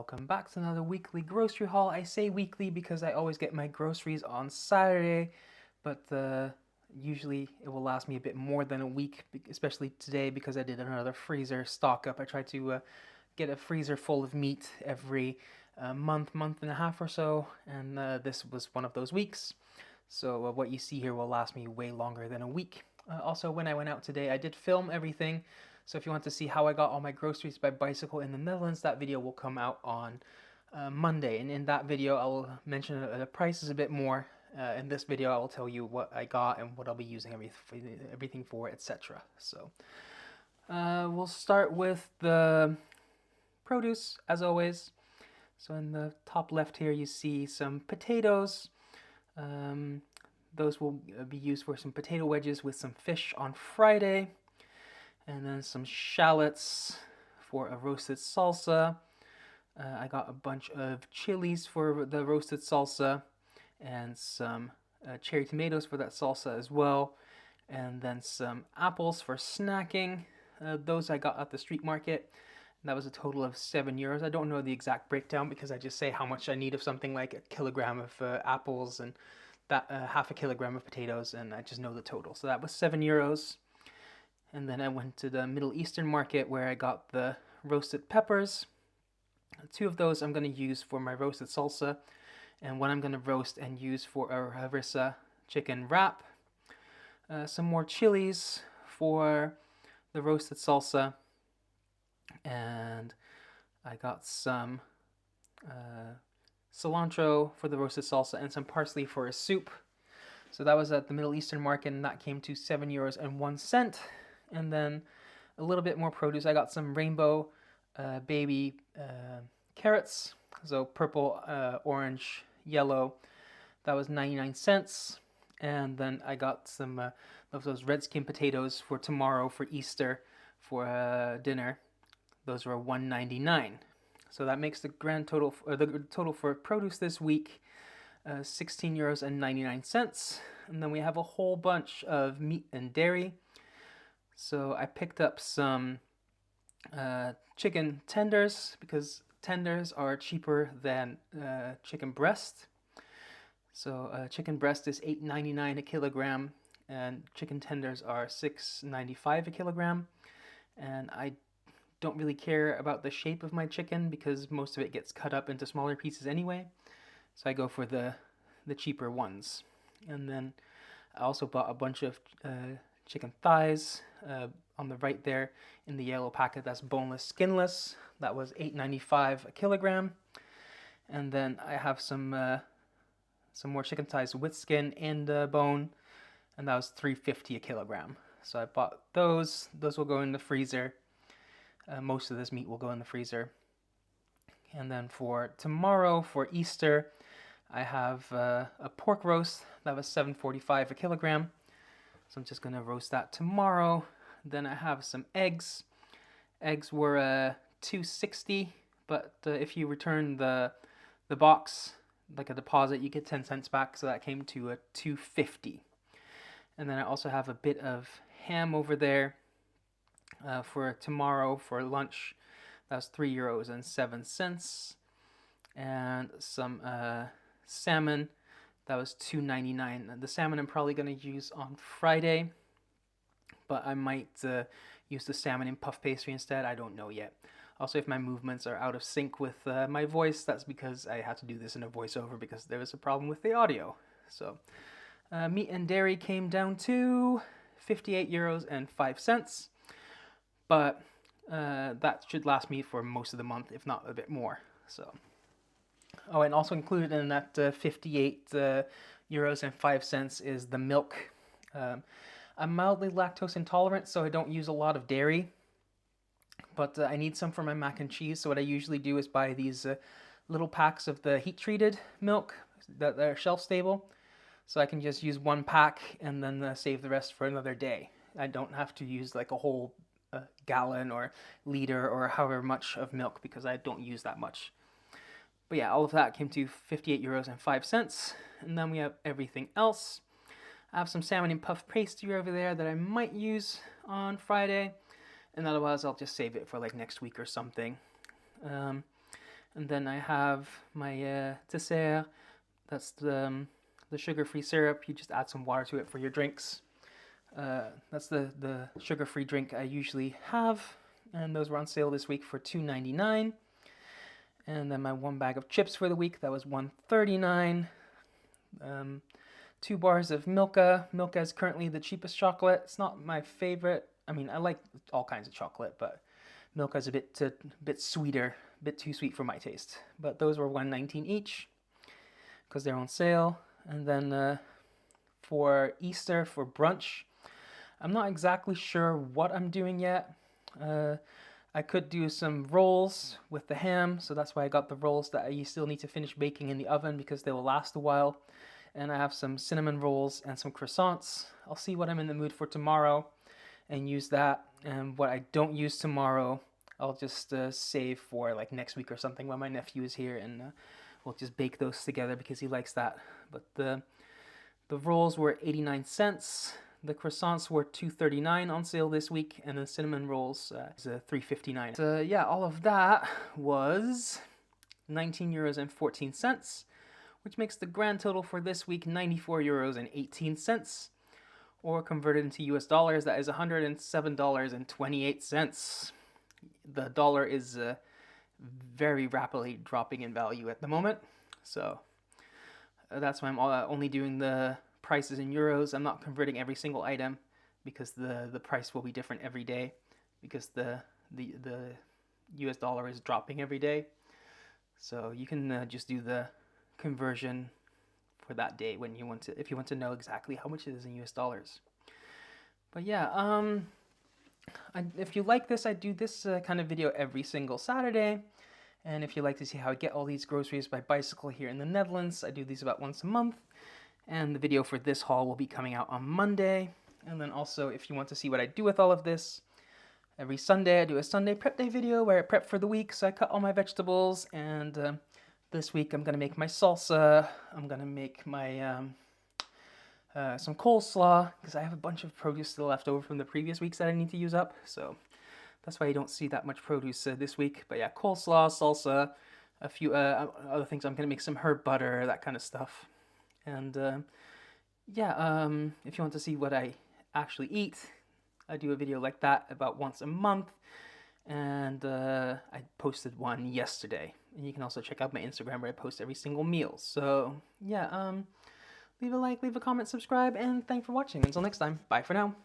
welcome back to another weekly grocery haul. I say weekly because I always get my groceries on Saturday, but usually it will last me a bit more than a week, especially today because I did another freezer stock up. I try to get a freezer full of meat every month and a half or so, and this was one of those weeks. So what you see here will last me way longer than a week. Also, when I went out today, I did film everything. So if you want to see how I got all my groceries by bicycle in the Netherlands, that video will come out on Monday. And in that video, I will mention the prices a bit more. In this video, I will tell you what I got and what I'll be using everything for, etc. So we'll start with the produce, as always. So in the top left here, you see some potatoes. Those will be used for some potato wedges with some fish on Friday. And then some shallots for a roasted salsa. I got a bunch of chilies for the roasted salsa and some cherry tomatoes for that salsa as well. And then some apples for snacking. Those I got at the street market. That was a total of €7. I don't know the exact breakdown because I just say how much I need of something like a kilogram of apples and that half a kilogram of potatoes, and I just know the total. So that was €7. And then I went to the Middle Eastern market where I got the roasted peppers. 2 of those I'm going to use for my roasted salsa, and one I'm going to roast and use for a harissa chicken wrap. Some more chilies for the roasted salsa, and I got some cilantro for the roasted salsa and some parsley for a soup. So that was at the Middle Eastern market, and that came to €7.01. And then a little bit more produce. I got some rainbow baby carrots. So purple, orange, yellow. That was 99 cents. And then I got some of those red skin potatoes for tomorrow for Easter for dinner. Those were $1.99. So that makes the grand total, or the total for produce this week, €16.99. And then we have a whole bunch of meat and dairy. So I picked up some chicken tenders because tenders are cheaper than chicken breast. So chicken breast is $8.99 a kilogram, and chicken tenders are $6.95 a kilogram. And I don't really care about the shape of my chicken because most of it gets cut up into smaller pieces anyway. So I go for the cheaper ones. And then I also bought a bunch of chicken thighs on the right there in the yellow packet. That's boneless, skinless. That was $8.95 a kilogram. And then I have some more chicken thighs with skin and bone, and that was $3.50 a kilogram. So I bought those. Those will go in the freezer. Most of this meat will go in the freezer. And then for tomorrow, for Easter, I have a pork roast. That was $7.45 a kilogram. So I'm just going to roast that tomorrow. Then I have some eggs. Eggs were $2.60, but if you return the box, like a deposit, you get 10 cents back. So that came to $2.50. And then I also have a bit of ham over there for tomorrow for lunch. That's €3.07. And some salmon. That was $2.99. The salmon I'm probably going to use on Friday, but I might use the salmon in puff pastry instead. I don't know yet. Also, if my movements are out of sync with my voice, that's because I had to do this in a voiceover because there was a problem with the audio. So meat and dairy came down to €58.05, but that should last me for most of the month, if not a bit more. So. Oh, and also included in that €58.05 is the milk. I'm mildly lactose intolerant, so I don't use a lot of dairy, but I need some for my mac and cheese. So what I usually do is buy these little packs of the heat-treated milk that are shelf-stable. So I can just use one pack and then save the rest for another day. I don't have to use like a whole gallon or liter or however much of milk because I don't use that much. But yeah, all of that came to €58.05. And then we have everything else. I have some salmon and puff pastry over there that I might use on Friday. And otherwise, I'll just save it for like next week or something. And then I have my dessert. That's the sugar-free syrup. You just add some water to it for your drinks. That's the sugar-free drink I usually have, and those were on sale this week for $2.99. And then my one bag of chips for the week, that was $1.39. 2 bars of Milka. Milka is currently the cheapest chocolate. It's not my favorite. I mean, I like all kinds of chocolate, but Milka is a bit sweeter, a bit too sweet for my taste. But those were $1.19 each because they're on sale. And then for Easter, for brunch, I'm not exactly sure what I'm doing yet. I could do some rolls with the ham, so that's why I got the rolls that I still need to finish baking in the oven because they will last a while. And I have some cinnamon rolls and some croissants. I'll see what I'm in the mood for tomorrow and use that. And what I don't use tomorrow, I'll just save for like next week or something when my nephew is here, and we'll just bake those together because he likes that. But the rolls were 89 cents. The croissants were $2.39 on sale this week, and the cinnamon rolls is $3.59. So yeah, all of that was 19 euros and 14 cents, which makes the grand total for this week 94 euros and 18 cents, or converted into US dollars, that is $107.28. The dollar is very rapidly dropping in value at the moment, so that's why I'm only doing the prices in euros. I'm not converting every single item because the price will be different every day because the US dollar is dropping every day. So you can just do the conversion for that day when you want to, if you want to know exactly how much it is in US dollars. But yeah, if you like this, I do this kind of video every single Saturday. And if you'd like to see how I get all these groceries by bicycle here in the Netherlands, I do these about once a month. And the video for this haul will be coming out on Monday. And then also, if you want to see what I do with all of this, every Sunday I do a Sunday prep day video where I prep for the week. So I cut all my vegetables, and this week I'm going to make my salsa. I'm going to make my some coleslaw because I have a bunch of produce still left over from the previous weeks that I need to use up. So that's why you don't see that much produce this week. But yeah, coleslaw, salsa, a few other things. I'm going to make some herb butter, that kind of stuff. And yeah, if you want to see what I actually eat, I do a video like that about once a month. And I posted one yesterday. And you can also check out my Instagram where I post every single meal. So yeah, leave a like, leave a comment, subscribe, and thanks for watching. Until next time, bye for now.